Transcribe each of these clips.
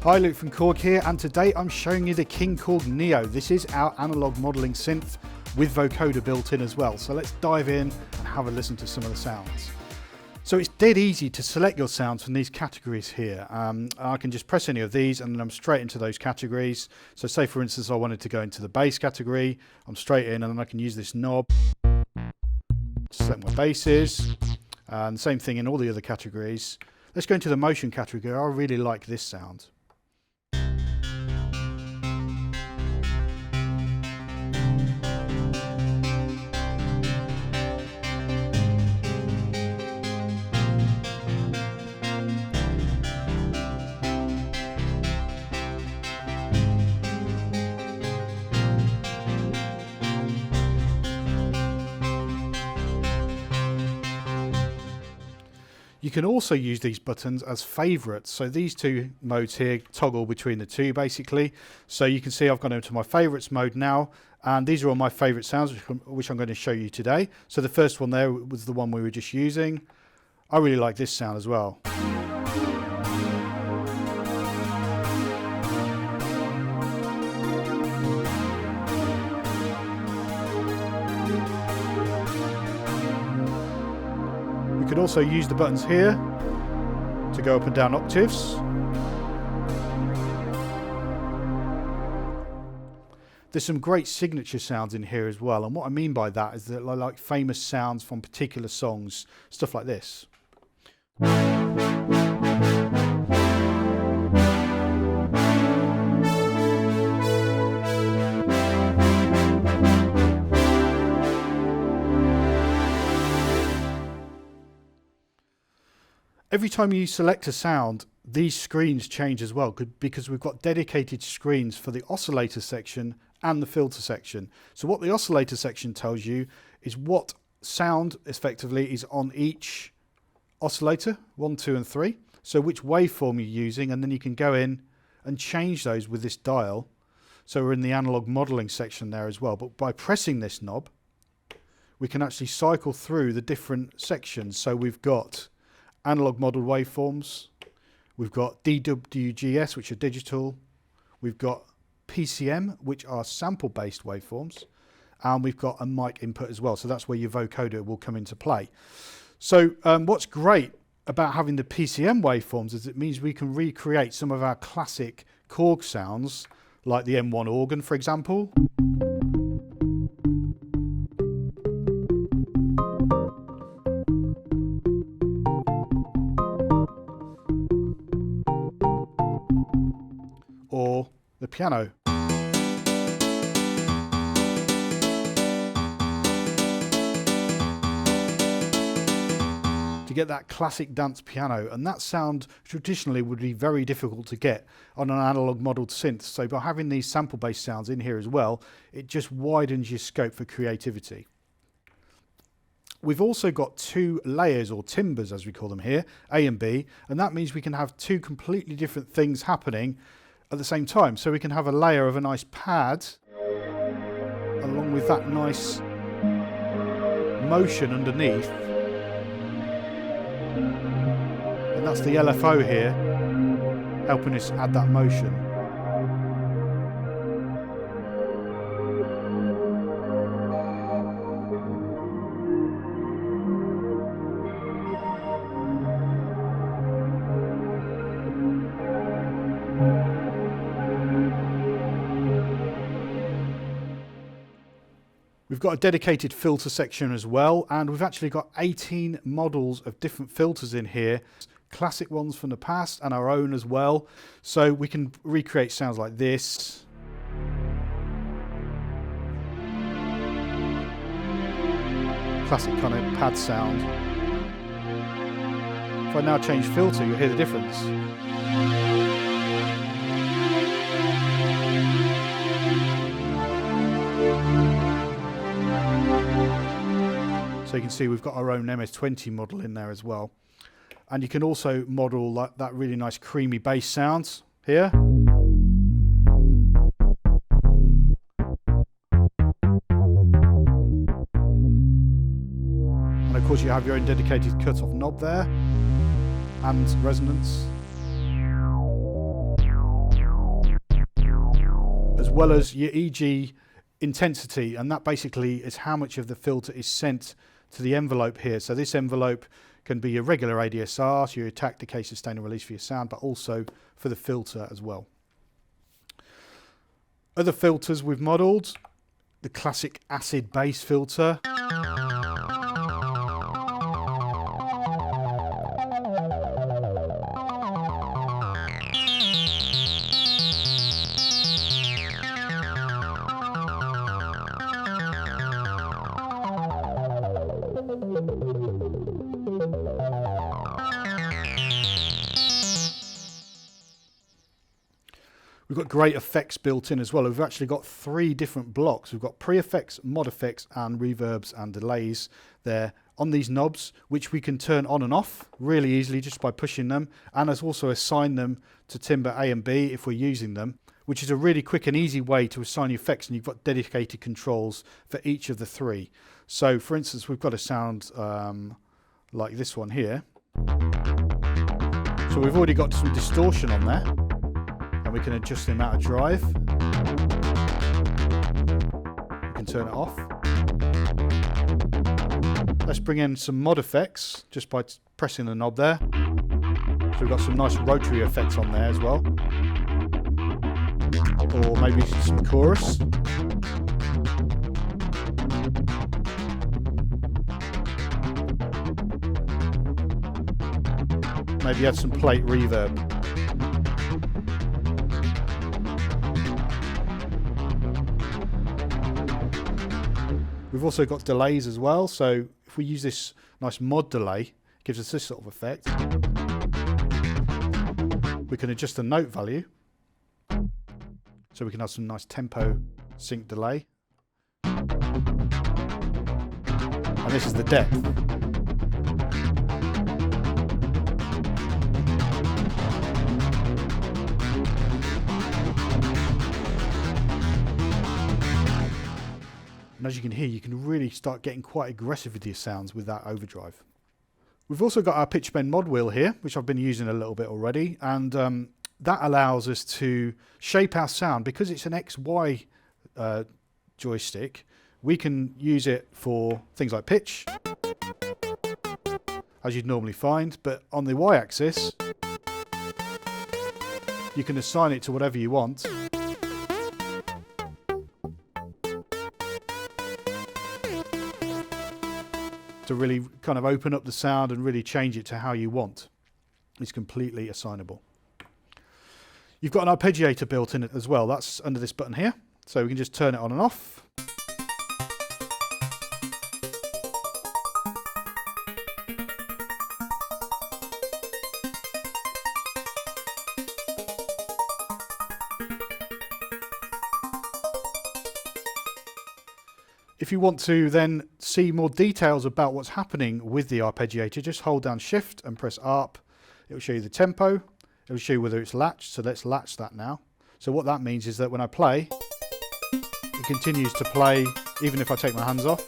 Hi, Luke from Korg here, and today I'm showing you the KingKORG NEO. This is our analog modelling synth with vocoder built in as well. So let's dive in and have a listen to some of the sounds. So it's dead easy to select your sounds from these categories here. I can just press any of these and then I'm straight into those categories. So say for instance I wanted to go into the bass category, I'm straight in and then I can use this knob to select my basses. And same thing in all the other categories. Let's go into the motion category. I really like this sound. You can also use these buttons as favourites. So these two modes here toggle between the two basically. So you can see I've gone into my favourites mode now, and these are all my favourite sounds which I'm going to show you today. So the first one there was the one we were just using. I really like this sound as well. You can also use the buttons here to go up and down octaves. There's some great signature sounds in here as well, and what I mean by that is that I like famous sounds from particular songs, stuff like this. Every time you select a sound, these screens change as well because we've got dedicated screens for the oscillator section and the filter section. So what the oscillator section tells you is what sound effectively is on each oscillator, 1, 2 and 3. So which waveform you're using, and then you can go in and change those with this dial. So we're in the analog modelling section there as well. But by pressing this knob, we can actually cycle through the different sections. So we've got analog model waveforms, we've got DWGS, which are digital, we've got PCM, which are sample based waveforms, and we've got a mic input as well. So that's where your vocoder will come into play. So what's great about having the PCM waveforms is it means we can recreate some of our classic Korg sounds, like the M1 organ for example. Or the piano. To get that classic dance piano, and that sound traditionally would be very difficult to get on an analog modelled synth. So by having these sample based sounds in here as well, it just widens your scope for creativity. We've also got two layers, or timbers as we call them here, A and B, and that means we can have two completely different things happening at the same time. So we can have a layer of a nice pad along with that nice motion underneath, and that's the LFO here helping us add that motion. We've got a dedicated filter section as well, and we've actually got 18 models of different filters in here, classic ones from the past and our own as well. So we can recreate sounds like this. Classic kind of pad sound. If I now change filter, you'll hear the difference. So you can see we've got our own MS-20 model in there as well. And you can also model that really nice creamy bass sounds here. And of course you have your own dedicated cut-off knob there and resonance. as well as your EG intensity, and that basically is how much of the filter is sent to the envelope here. So this envelope can be your regular ADSR, so your attack, decay, sustain and release for your sound, but also for the filter as well. Other filters we've modelled, the classic acid bass filter. We've got great effects built in as well. We've actually got 3 different blocks. We've got pre-effects, mod effects and reverbs and delays there on these knobs, which we can turn on and off really easily just by pushing them, and as also assign them to timbre A and B if we're using them, which is a really quick and easy way to assign effects, and you've got dedicated controls for each of the 3. So for instance, we've got a sound like this one here. So we've already got some distortion on there. And we can adjust the amount of drive. We can turn it off. Let's bring in some mod effects just by pressing the knob there. So we've got some nice rotary effects on there as well. Or maybe some chorus. Maybe add some plate reverb. We've also got delays as well, so if we use this nice mod delay, it gives us this sort of effect. We can adjust the note value, so we can have some nice tempo sync delay. And this is the depth. And as you can hear, you can really start getting quite aggressive with your sounds with that overdrive. We've also got our pitch bend mod wheel here, which I've been using a little bit already, and that allows us to shape our sound. Because it's an XY joystick, we can use it for things like pitch, as you'd normally find, but on the Y-axis, you can assign it to whatever you want. To really kind of open up the sound and really change it to how you want. It's completely assignable. You've got an arpeggiator built in it as well. That's under this button here. So we can just turn it on and off. If you want to then see more details about what's happening with the arpeggiator, just hold down Shift and press ARP. It will show you the tempo. It will show you whether it's latched. So let's latch that now. So what that means is that when I play, it continues to play even if I take my hands off.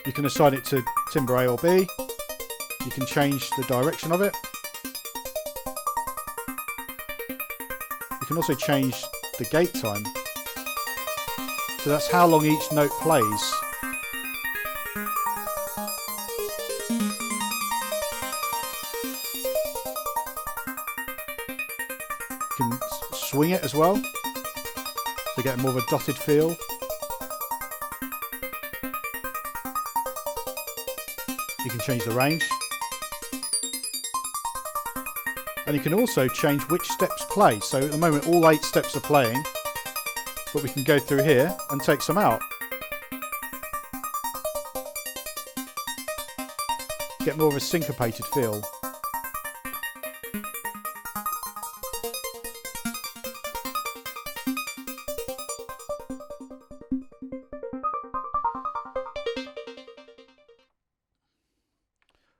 You can assign it to timbre A or B. You can change the direction of it. You can also change the gate time. So that's how long each note plays. You can swing it as well to get more of a dotted feel. You can change the range. And you can also change which steps play. So at the moment all 8 steps are playing. But we can go through here and take some out. Get more of a syncopated feel.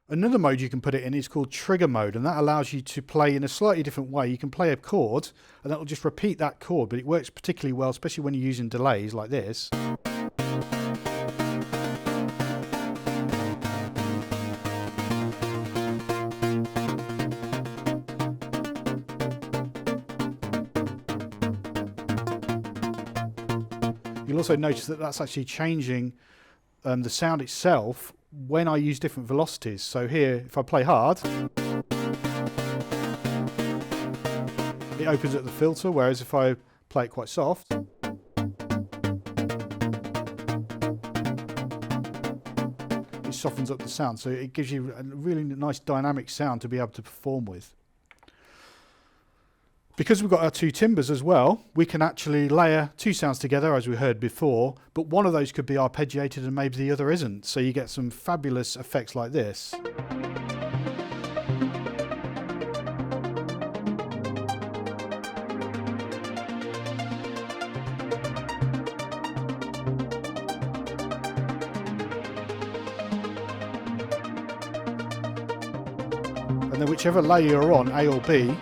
Another mode you can put it in is called trigger mode, and that allows you to play in a slightly different way. You can play a chord and that will just repeat that chord, but it works particularly well, especially when you're using delays like this. You'll also notice that that's actually changing the sound itself when I use different velocities. So here, if I play hard, it opens up the filter, whereas if I play it quite soft, it softens up the sound. So it gives you a really nice dynamic sound to be able to perform with. Because we've got our two timbres as well, we can actually layer two sounds together, as we heard before, but one of those could be arpeggiated and maybe the other isn't. So you get some fabulous effects like this. And then whichever layer you're on, A or B,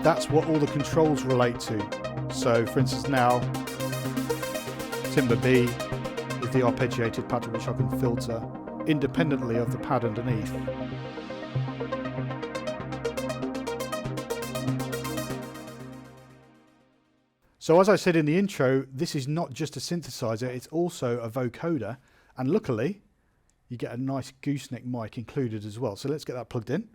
that's what all the controls relate to. So for instance now, timbre B is the arpeggiated pattern which I can filter independently of the pad underneath. So as I said in the intro, this is not just a synthesizer, it's also a vocoder, and luckily you get a nice gooseneck mic included as well. So let's get that plugged in.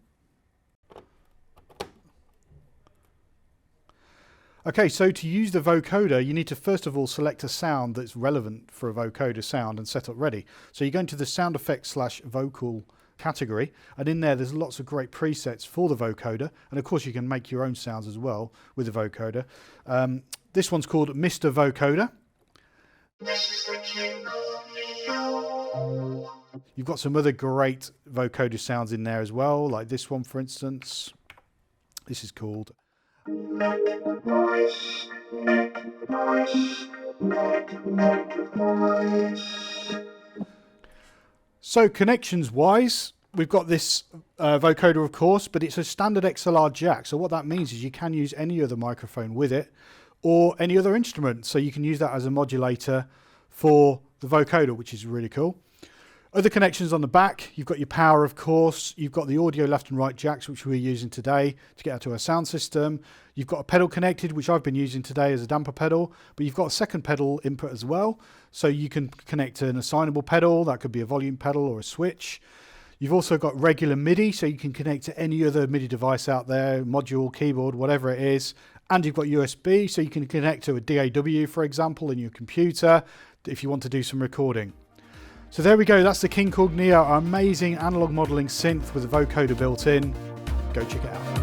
Okay, so to use the vocoder, you need to first of all select a sound that's relevant for a vocoder sound and set up ready. So you go into the sound effects / vocal category, and in there's lots of great presets for the vocoder, and of course you can make your own sounds as well with the vocoder. This one's called Mr. Vocoder. You've got some other great vocoder sounds in there as well, like this one for instance. This is called So connections wise, we've got this vocoder of course, but it's a standard XLR jack. So what that means is you can use any other microphone with it or any other instrument. So you can use that as a modulator for the vocoder, which is really cool. Other connections on the back, you've got your power of course, you've got the audio left and right jacks which we're using today to get out to our sound system. You've got a pedal connected which I've been using today as a damper pedal, but you've got a second pedal input as well. So you can connect to an assignable pedal, that could be a volume pedal or a switch. You've also got regular MIDI, so you can connect to any other MIDI device out there, module, keyboard, whatever it is. And you've got USB, so you can connect to a DAW for example in your computer if you want to do some recording. So there we go, that's the KingKORG NEO, our amazing analog modelling synth with a vocoder built in. Go check it out.